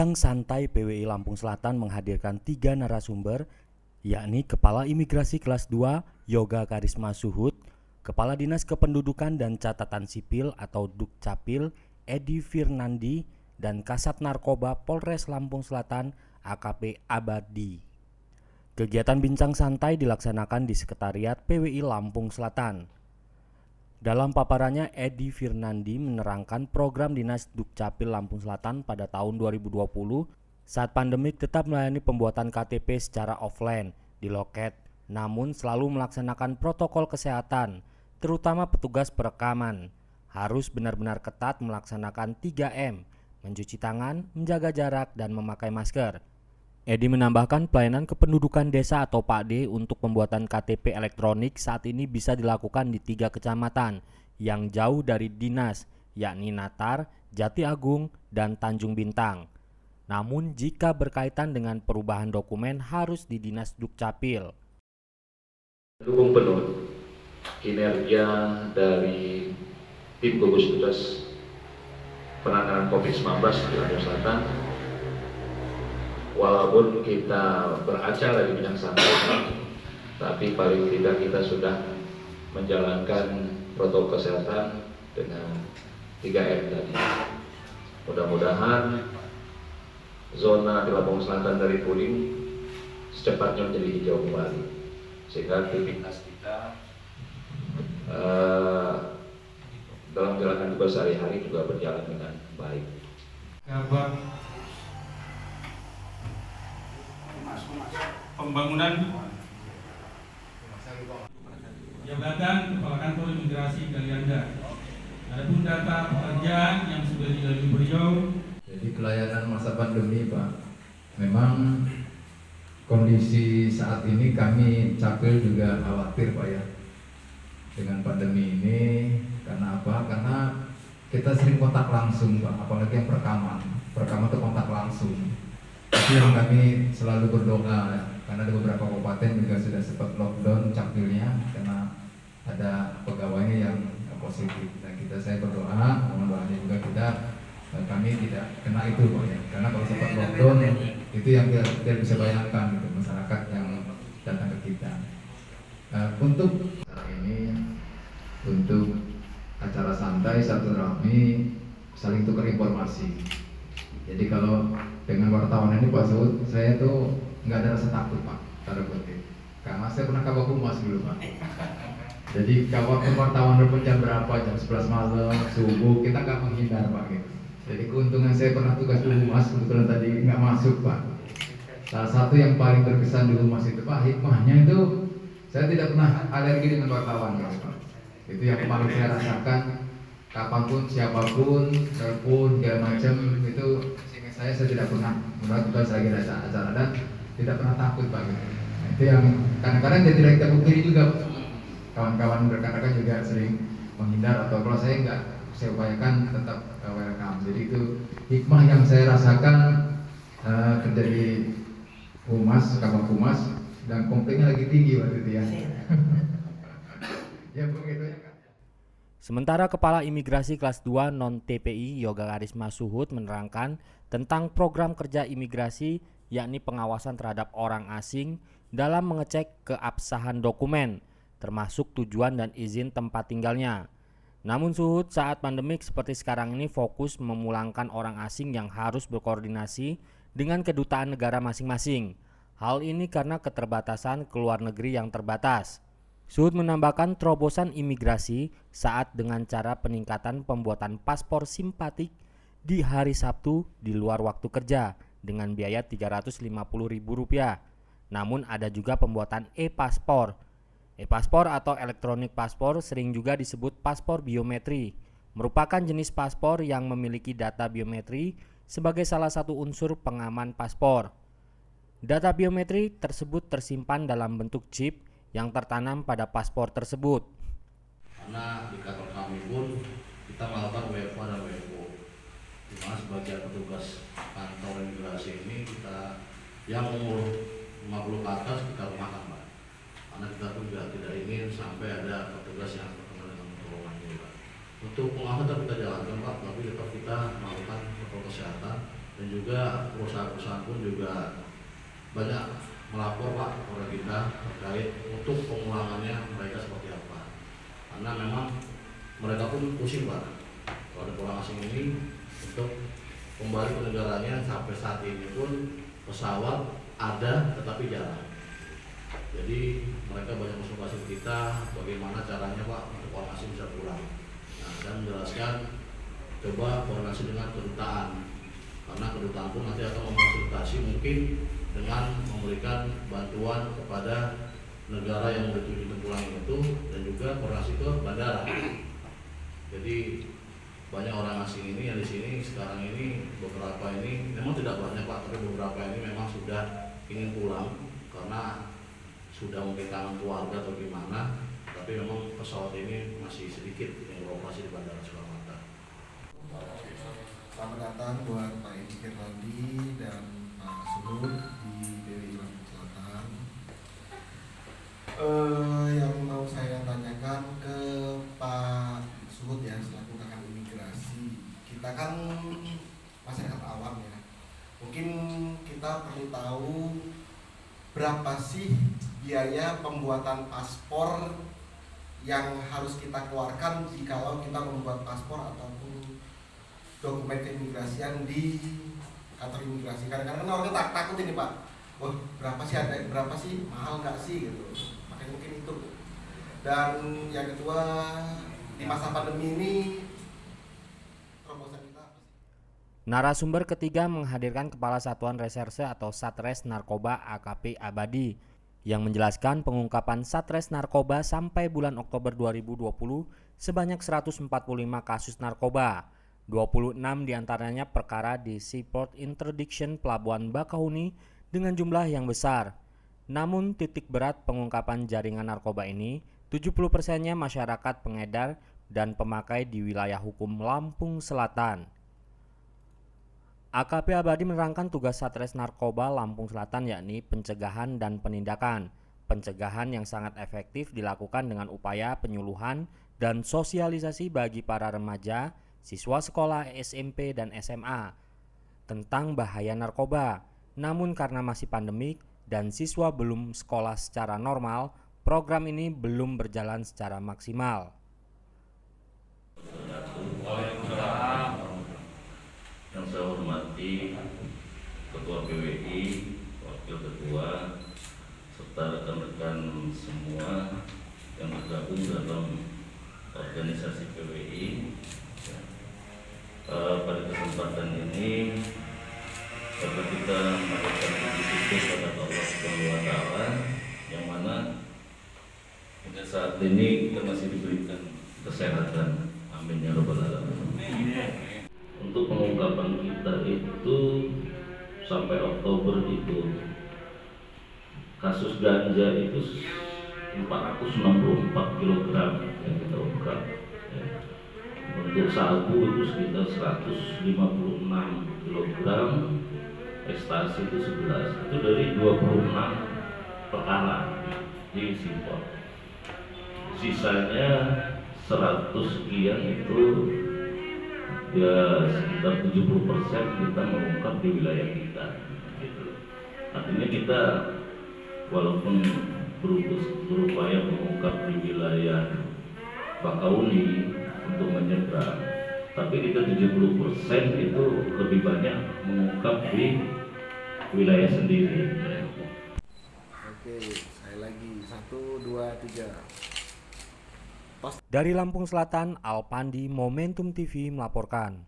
Bincang Santai PWI Lampung Selatan menghadirkan 3 narasumber, yakni Kepala Imigrasi Kelas 2 Yoga Karisma Suhud, Kepala Dinas Kependudukan dan Catatan Sipil atau Dukcapil Edi Firnandi, dan Kasat Narkoba Polres Lampung Selatan AKP Abadi. Kegiatan Bincang Santai dilaksanakan di Sekretariat PWI Lampung Selatan. Dalam paparannya, Edi Firnandi menerangkan program Dinas Dukcapil Lampung Selatan pada tahun 2020 saat pandemik tetap melayani pembuatan KTP secara offline di loket, namun selalu melaksanakan protokol kesehatan, terutama petugas perekaman. Harus benar-benar ketat melaksanakan 3M, mencuci tangan, menjaga jarak, dan memakai masker. Edi menambahkan pelayanan kependudukan desa atau PAD untuk pembuatan KTP elektronik saat ini bisa dilakukan di 3 kecamatan yang jauh dari dinas, yakni Natar, Jati Agung, dan Tanjung Bintang. Namun jika berkaitan dengan perubahan dokumen harus di Dinas Dukcapil. Dukung penuh kinerja dari tim gugus tugas penanganan COVID-19 di Lampung Selatan. Walaupun kita beracara di bidang santai, tapi paling tidak kita sudah menjalankan protokol kesehatan dengan 3M tadi. Mudah-mudahan zona di Lampung Selatan dari kuning secepatnya menjadi hijau kembali, sehingga aktivitas kita dalam menjalankan tugas sehari-hari juga berjalan dengan baik. Pembangunan Jabatan Kepala Kantor Imigrasi Kalianda. Adapun data pekerjaan yang sudah dilalui beliau. Jadi pelayanan masa pandemi, Pak, memang kondisi saat ini kami Capil juga khawatir, Pak, ya, dengan pandemi ini. Karena apa? Karena kita sering kontak langsung, Pak, apalagi yang perekaman itu kontak langsung. Itu yang kami selalu berdoa, karena ada beberapa kabupaten juga sudah sempat lockdown Capilnya karena ada pegawainya yang positif. Dan saya berdoa, mohon doanya juga kami tidak kena itu, Pak, ya. Karena kalau sempat lockdown itu yang kita bisa bayangkan gitu, masyarakat yang datang ke kita. Untuk ini, untuk acara santai silaturahmi, saling tukar informasi. Jadi kalau dengan wartawan ini Pak Suhud, saya tuh nggak ada rasa takut, Pak, tanda kutip. Karena saya pernah kabak humas dulu, Pak. Jadi kalau wartawan telepon jam berapa, jam 11 malam, subuh, kita nggak menghindar, Pak, gitu. Jadi keuntungan saya pernah tugas di humas, kebetulan tadi nggak masuk, Pak. Salah satu yang paling berkesan di humas itu, Pak, hikmahnya itu saya tidak pernah alergi dengan wartawan, Pak. Itu yang paling saya rasakan. Kapanpun, siapapun, telepon, segala macam, itu sehingga saya tidak pernah menurut tugas lagi ada acara dan tidak pernah takut, Pak. Gitu. Nah, itu yang kadang-kadang tidak kita pungkiri juga. Kawan-kawan rekan-rekan juga sering menghindar atau kalau saya enggak, saya upayakan tetap welcome. Jadi itu hikmah yang saya rasakan kerja di humas, kabak humas, dan komplainnya lagi tinggi waktu itu ya. Ya begitu ya, Kak. Sementara Kepala Imigrasi Kelas 2 Non-TPI Yoga Karisma Suhud menerangkan tentang program kerja imigrasi, yakni pengawasan terhadap orang asing dalam mengecek keabsahan dokumen, termasuk tujuan dan izin tempat tinggalnya. Namun Suhud saat pandemik seperti sekarang ini fokus memulangkan orang asing yang harus berkoordinasi dengan kedutaan negara masing-masing. Hal ini karena keterbatasan keluar negeri yang terbatas. Suhud menambahkan terobosan imigrasi saat dengan cara peningkatan pembuatan paspor simpatik di hari Sabtu di luar waktu kerja dengan biaya Rp350.000. Namun ada juga pembuatan e-paspor. E-paspor atau elektronik paspor sering juga disebut paspor biometri, merupakan jenis paspor yang memiliki data biometri sebagai salah satu unsur pengaman paspor. Data biometri tersebut tersimpan dalam bentuk chip yang tertanam pada paspor tersebut. Karena di kantor kami pun kita melakukan WFA dan WFO, di mana sebagian petugas kantor imigrasi ini kita yang umur 50 ke atas kita rumahkan, Pak. Karena kita pun juga tidak ingin sampai ada petugas yang terkena dengan pertolongan ini, Pak. Untuk pengawasan tetap kita jalankan, Pak, tapi tetap kita melakukan protokol kesehatan dan juga perusahaan-perusahaan pun juga banyak melapor Pak kepada kita terkait untuk pengulangannya mereka seperti apa. Karena memang mereka pun pusing Pak pada orang asing ini untuk kembali ke negaranya. Sampai saat ini pun pesawat ada tetapi jarang. Jadi mereka banyak konsultasi ke kita bagaimana caranya Pak untuk orang asing bisa pulang. Nah, saya menjelaskan coba koordinasi dengan kedutaan, karena kedutaan pun nanti akan memfasilitasi mungkin dengan memberikan bantuan kepada negara yang dituju pulang itu, dan juga koordinasi ke bandara. Jadi banyak orang asing ini yang di sini sekarang ini, beberapa ini memang tidak banyak Pak, tapi beberapa ini memang sudah ingin pulang karena sudah mungkin kangen keluarga atau gimana, tapi memang pesawat ini masih sedikit yang beroperasi di Bandara Soekarno-Hatta. Selamat datang buat Pak Edi Firlandi dan Pak Suhud di BWI Lampung Selatan. Yang mau saya tanyakan ke Pak Suhud ya, selaku rekan imigrasi. Kita kan masyarakat awam ya. Mungkin kita perlu tahu berapa sih biaya pembuatan paspor yang harus kita keluarkan jikalau kita membuat paspor ataupun dokumen keimigrasian di kantor imigrasi. Kadang-kadang orang takut ini Pak, wah berapa sih, mahal nggak sih gitu. Makanya mungkin itu. Dan yang kedua, di masa pandemi ini terobosan kita apa sih? Narasumber ketiga menghadirkan Kepala Satuan Reserse atau Satres Narkoba AKP Abadi yang menjelaskan pengungkapan Satres Narkoba sampai bulan Oktober 2020 sebanyak 145 kasus narkoba. 26 diantaranya perkara di Seaport Interdiction Pelabuhan Bakahuni dengan jumlah yang besar. Namun titik berat pengungkapan jaringan narkoba ini 70%-nya masyarakat pengedar dan pemakai di wilayah hukum Lampung Selatan. AKP Abadi menerangkan tugas Satres Narkoba Lampung Selatan yakni pencegahan dan penindakan. Pencegahan yang sangat efektif dilakukan dengan upaya penyuluhan dan sosialisasi bagi para remaja, siswa sekolah SMP dan SMA tentang bahaya narkoba. Namun karena masih pandemik dan siswa belum sekolah secara normal, program ini belum berjalan secara maksimal. Yang saya hormati Ketua PWI, Wakil Ketua, serta rekan-rekan semua yang bergabung dalam organisasi PWI. Pada kesempatan ini, karena kita melakukan puji syukur pada Allah Subhanahu wa Ta'ala, yang mana hingga saat ini kita masih diberikan kesehatan. Amin ya rabbal alamin. Untuk pengungkapan kita itu sampai Oktober itu kasus ganja itu 464 kg yang kita ungkap. Untuk sabu itu sekitar 156 kg, ekstasi itu 11. Itu dari 26 perkara di Seaport. Sisanya 100 sekian itu ya sekitar 70% kita mengungkap di wilayah kita gitu. Artinya kita walaupun berupaya mengungkap di wilayah Bakahuni untuk menyeberang, tapi kita 70% itu lebih banyak mengungkap di wilayah sendiri. Oke, saya lagi 1, 2, 3. Dari Lampung Selatan, Alpandi Momentum TV melaporkan.